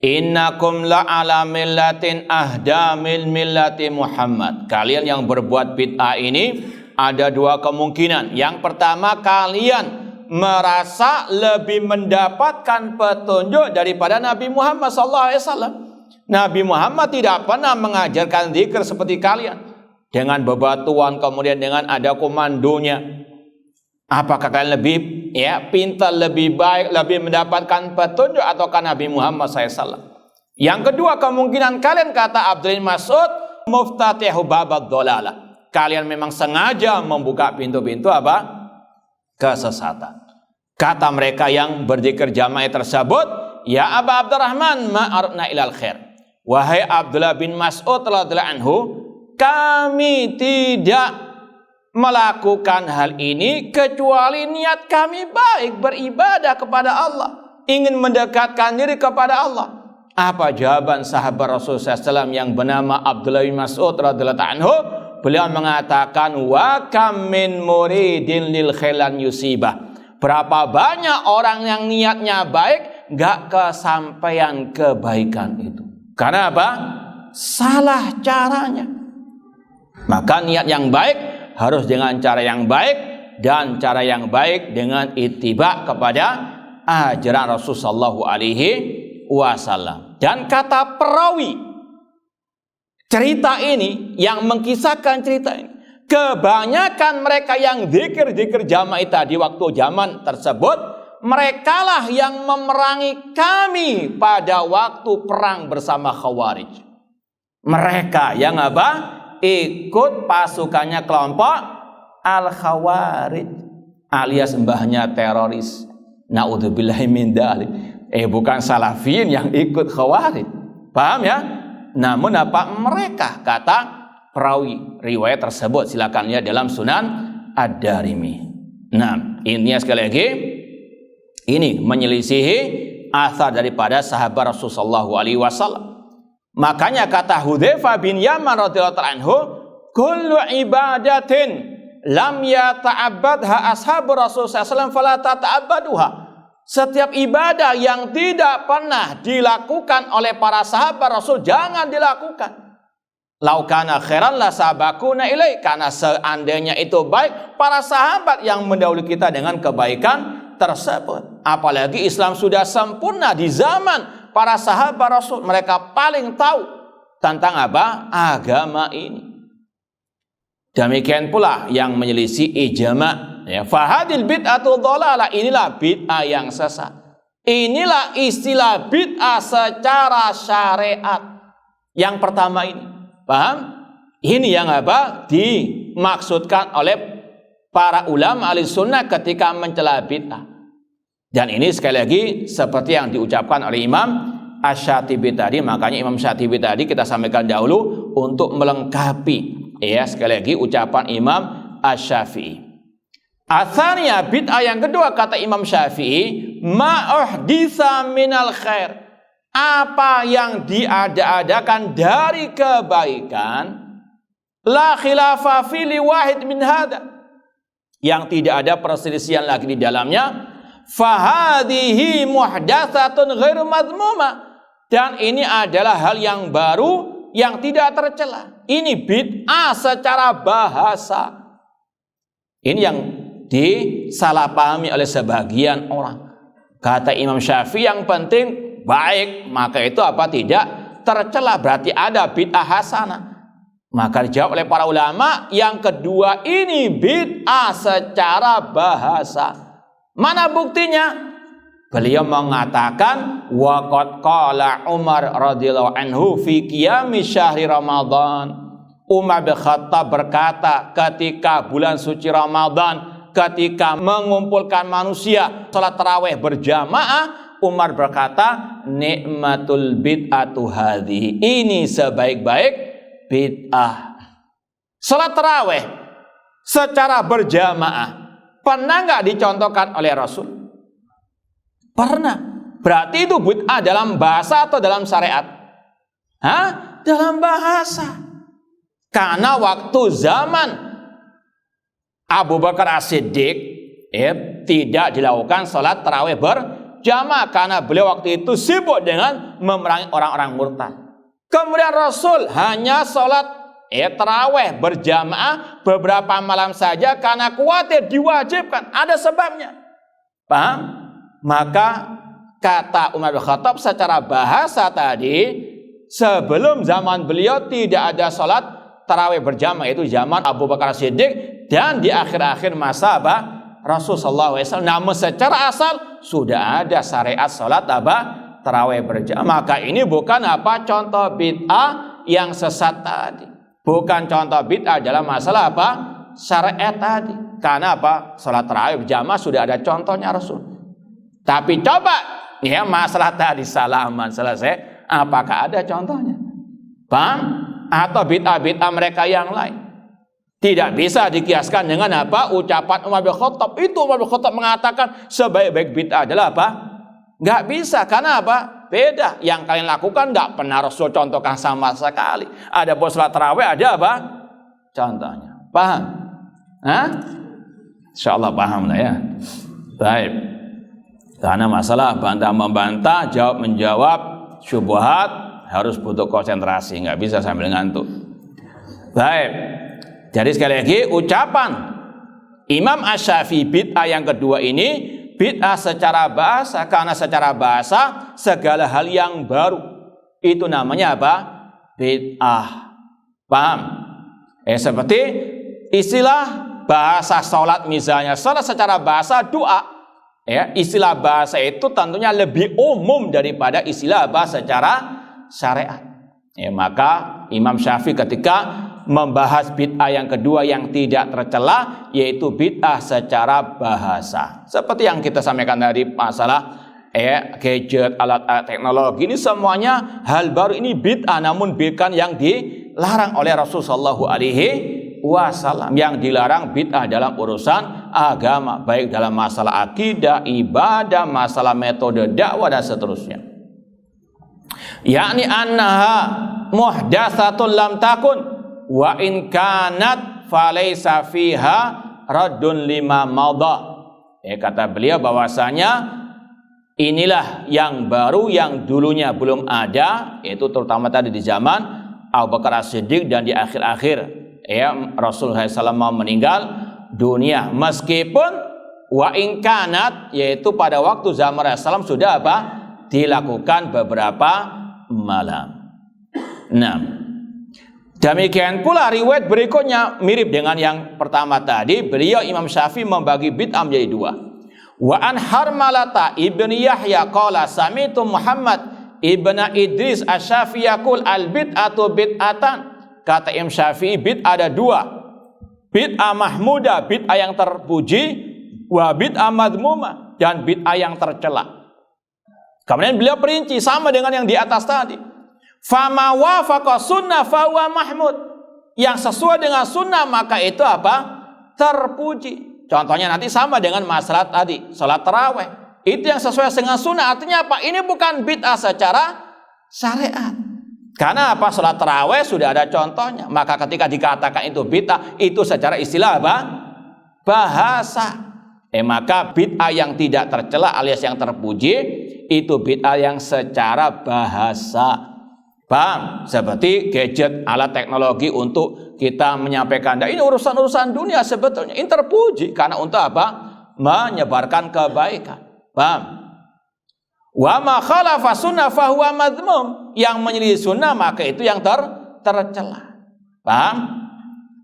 "Innakum la'ala millatin ahda min millati Muhammad." Kalian yang berbuat bid'ah ini ada dua kemungkinan. Yang pertama, kalian merasa lebih mendapatkan petunjuk daripada Nabi Muhammad SAW. Nabi Muhammad tidak pernah mengajarkan zikir seperti kalian, dengan bebatuan, kemudian dengan ada komandonya. Apakah kalian lebih pintar, lebih baik, lebih mendapatkan petunjuk, ataukah Nabi Muhammad SAW? Yang kedua kemungkinan kalian, kata Abdul Mas'ud, muftatihu babad dhalalah. Kalian memang sengaja membuka pintu-pintu apa? Kesesatan. Kata mereka yang berzikir jamaah tersebut, "Ya Aba Abdurrahman, ma aradna ilal khair." Wahai Abdullah bin Mas'ud radhiyallahu anhu, kami tidak melakukan hal ini kecuali niat kami baik, beribadah kepada Allah, ingin mendekatkan diri kepada Allah. Apa jawaban sahabat Rasulullah SAW yang bernama Abdullah bin Mas'ud radhiyallahu anhu? Beliau mengatakan, "Wa kam min muridin lil khailan yusibah." Berapa banyak orang yang niatnya baik, gak kesampaian kebaikan itu. Karena apa? Salah caranya. Maka niat yang baik harus dengan cara yang baik, dan cara yang baik dengan ittiba kepada ajaran Rasulullah SAW. Dan kata perawi cerita ini, yang mengkisahkan cerita ini, kebanyakan mereka yang zikir jamaah tadi waktu zaman tersebut, merekalah yang memerangi kami pada waktu perang bersama Khawarij. Mereka yang apa? Ikut pasukannya kelompok Al-Khawarij, alias mbahnya teroris. Naudzubillahi min dzalik. Bukan salafiyin yang ikut Khawarij. Paham ya? Namun apa? Mereka, kata perawi riwayat tersebut, silakan lihat dalam Sunan Ad-Darimi. Nah, intinya sekali lagi, ini menyelisihi asar daripada sahabat Rasulullah SAW. Makanya kata Hudzaifah bin Yaman radhiyallahu anhu, "Kullu ibadatin lam yata'abbadha ashabu Rasulullah SAW fala tata'abbaduha." Setiap ibadah yang tidak pernah dilakukan oleh para sahabat Rasul, jangan dilakukan. Laukana khairan la sabakuna ilai, karena seandainya itu baik, para sahabat yang mendahului kita dengan kebaikan tersebut. Apalagi Islam sudah sempurna di zaman para sahabat Rasul. Mereka paling tahu tentang apa? Agama ini. Demikian pula yang menyelisih ijma'. Ya, fahadil bid'atu dhalalah, inilah bid'ah yang sesat. Inilah istilah bid'ah secara syariat. Yang pertama ini, paham? Ini yang apa? Dimaksudkan oleh para ulama ahli sunnah ketika mencela bid'ah. Dan ini sekali lagi seperti yang diucapkan oleh Imam Asy-Syatibi tadi. Makanya Imam Syatibi tadi kita sampaikan dahulu untuk melengkapi, ya, sekali lagi ucapan Imam Asy-Syafi'i. Asalnya bid'ah yang kedua kata Imam Syafi'i, ma'uhditsa minal khair, apa yang diada-adakan dari kebaikan, la khilafa fi li wahid min hada, yang tidak ada perselisihan lagi di dalamnya, fahadhihi muhdatsatun ghairu madzmumah, dan ini adalah hal yang baru yang tidak tercela. Ini bid'ah secara bahasa. Ini yang disalahpahami oleh sebagian orang. Kata Imam Syafi'i yang penting baik, maka itu apa? Tidak tercela, berarti ada bid'ah hasanah. Maka dijawab oleh para ulama, yang kedua ini bid'ah secara bahasa. Mana buktinya? Beliau mengatakan, waqad qala Umar radhiyallahu anhu fi qiyami syahri Ramadan. Umar bin Khattab berkata ketika bulan suci Ramadan, ketika mengumpulkan manusia salat tarawih berjamaah, Umar berkata, nikmatul bid'atu hadhihi, ini sebaik-baik bid'ah. Salat tarawih secara berjamaah pernah nggak dicontohkan oleh Rasul? Pernah. Berarti itu bid'ah dalam bahasa atau dalam syariat? Dalam bahasa. Karena waktu zaman Abu Bakar As-Siddiq tidak dilakukan salat tarawih berjamaah karena beliau waktu itu sibuk dengan memerangi orang-orang murtad. Kemudian Rasul hanya salat tarawih berjamaah beberapa malam saja karena khawatir diwajibkan, ada sebabnya. Paham? Maka kata Umar bin Khattab secara bahasa tadi, sebelum zaman beliau tidak ada salat tarawih berjamaah, itu zaman Abu Bakar Siddiq, dan di akhir-akhir masa Rasul sallallahu alaihi wasallam. Namun secara asal sudah ada syariat salat tarawih berjamaah. Maka ini bukan contoh bid'ah yang sesat tadi. Bukan contoh bid'ah dalam masalah syariat tadi. Karena salat tarawih berjamaah sudah ada contohnya Rasul. Tapi coba masalah tadi salaman selesai, apakah ada contohnya? Paham? Atau bid'ah-bid'ah mereka yang lain? Tidak bisa dikiaskan dengan ucapan Umar bin Khattab. Itu Umar bin Khattab mengatakan sebaik-baik bid'ah adalah Nggak bisa, karena beda. Yang kalian lakukan nggak pernah Rasul contohkan sama sekali. Ada salat tarawih, ada contohnya. Paham? Insyaallah paham lah ya. Baik. Karena masalah bantah-membantah, jawab-menjawab, syubhat harus butuh konsentrasi, nggak bisa sambil ngantuk. Baik. Jadi sekali lagi ucapan Imam Asy-Syafi'i bid'ah yang kedua ini bid'ah secara bahasa, karena secara bahasa segala hal yang baru itu namanya bid'ah. Paham? Seperti istilah bahasa salat misalnya, salat secara bahasa doa. Istilah bahasa itu tentunya lebih umum daripada istilah bahasa secara syariat. Maka Imam Syafi'i ketika membahas bid'ah yang kedua yang tidak tercela, yaitu bid'ah secara bahasa. Seperti yang kita sampaikan tadi masalah gadget, alat teknologi, ini semuanya hal baru, ini bid'ah, namun bukan yang dilarang oleh Rasulullah sallallahu alaihi wasallam. Yang dilarang bid'ah dalam urusan agama, baik dalam masalah akidah, ibadah, masalah metode dakwah dan seterusnya. Yakni annaha muhdatsatun lam takun wa in kanat falaysa fiha raddun lima madha. Kata beliau bahwasanya inilah yang baru yang dulunya belum ada, itu terutama tadi di zaman Abu Bakar As-Siddiq dan di akhir-akhir Rasulullah SAW mau meninggal dunia. Meskipun wa in kanat, yaitu pada waktu zaman Rasulullah SAW sudah dilakukan beberapa malam. Nah, Demikian pula riwayat berikutnya mirip dengan yang pertama tadi. Beliau Imam Syafi'i membagi bid'ah menjadi dua. Wa an Harmalata ibni Yahya qala sami'tu Muhammad ibna Idris Asy-Syafi'i yaqul al bid'atu bid'atan. Kata Imam Syafi'i bid'ah ada dua. Bid'ah mahmudah, bid'ah yang terpuji, wa bid'ah madmumah, dan bid'ah yang tercela. Kemudian beliau perinci sama dengan yang di atas tadi. Fama wafaqa sunnah fahuwa mahmud. Yang sesuai dengan sunnah maka itu apa? Terpuji. Contohnya nanti sama dengan masalah tadi, salat tarawih. Itu yang sesuai dengan sunnah. Artinya apa? Ini bukan bid'ah secara syariat. Karena apa? Salat tarawih sudah ada contohnya. Maka ketika dikatakan itu bid'ah, itu secara istilah apa? Bahasa. Maka bid'ah yang tidak tercela alias yang terpuji itu bid'ah yang secara bahasa. Paham? Seperti gadget, alat teknologi untuk kita menyampaikan. Nah, ini urusan-urusan dunia sebetulnya. Ini terpuji karena untuk apa? Menyebarkan kebaikan. Paham? Wa ma khalafa sunnah fahuwa madmum. Yang menyelisih sunnah maka itu yang tercela. Paham?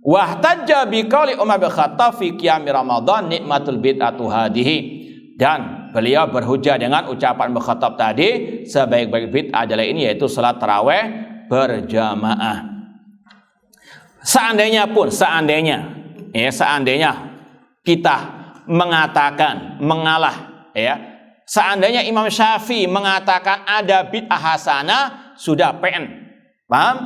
Wahtajja biqauli Umar bin Khattab fi qiyam Ramadan nikmatul bid'atu hadihi. Dan beliau berhujah dengan ucapan Umar bin Khattab tadi, sebaik-baik bid'ah adalah ini, yaitu salat tarawih berjamaah. Seandainya kita mengatakan mengalah, seandainya Imam Syafi'i mengatakan ada bid'ah hasanah, sudah PN. Paham?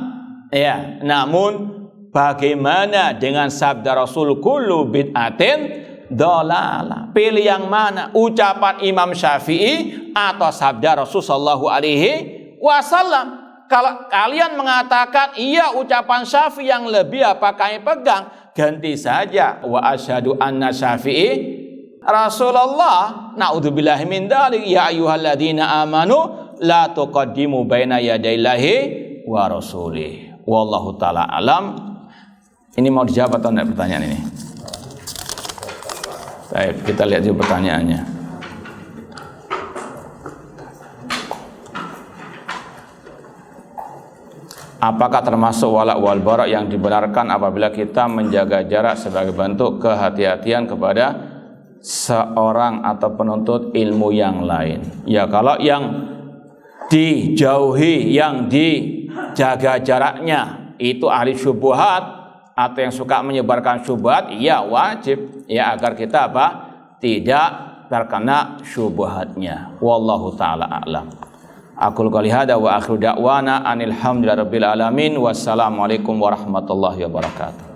Namun bagaimana dengan sabda Rasul kullu bid'atin dolalah? Pilih yang mana? Ucapan Imam Syafi'i atau sabda Rasul sallallahu alaihi wasallam? Kalau kalian mengatakan iya ucapan Syafi'i yang lebih apa kami pegang, ganti saja wa asyhadu anna Syafi'i Rasulullah. Naudzubillahi min dzalik. Ya ayyuhalladzina amanu la tuqaddimu baina yadayillahi wa rasulih. Wallahu taala alam. Ini mau dijawab atau enggak pertanyaan ini? Baik, kita lihat juga pertanyaannya. Apakah termasuk walak wal bara yang dibenarkan apabila kita menjaga jarak sebagai bentuk kehati-hatian kepada seorang atau penuntut ilmu yang lain? Ya, kalau yang dijauhi, yang dijaga jaraknya itu ahli syubhat atau yang suka menyebarkan syubhat, ya wajib agar kita tidak terkena syubhatnya. Wallahu taala a'lam. Aqul qouli hadza wa akhiru da'wana anil hamdulillahi rabbil alamin. Wassalamualaikum warahmatullahi wabarakatuh.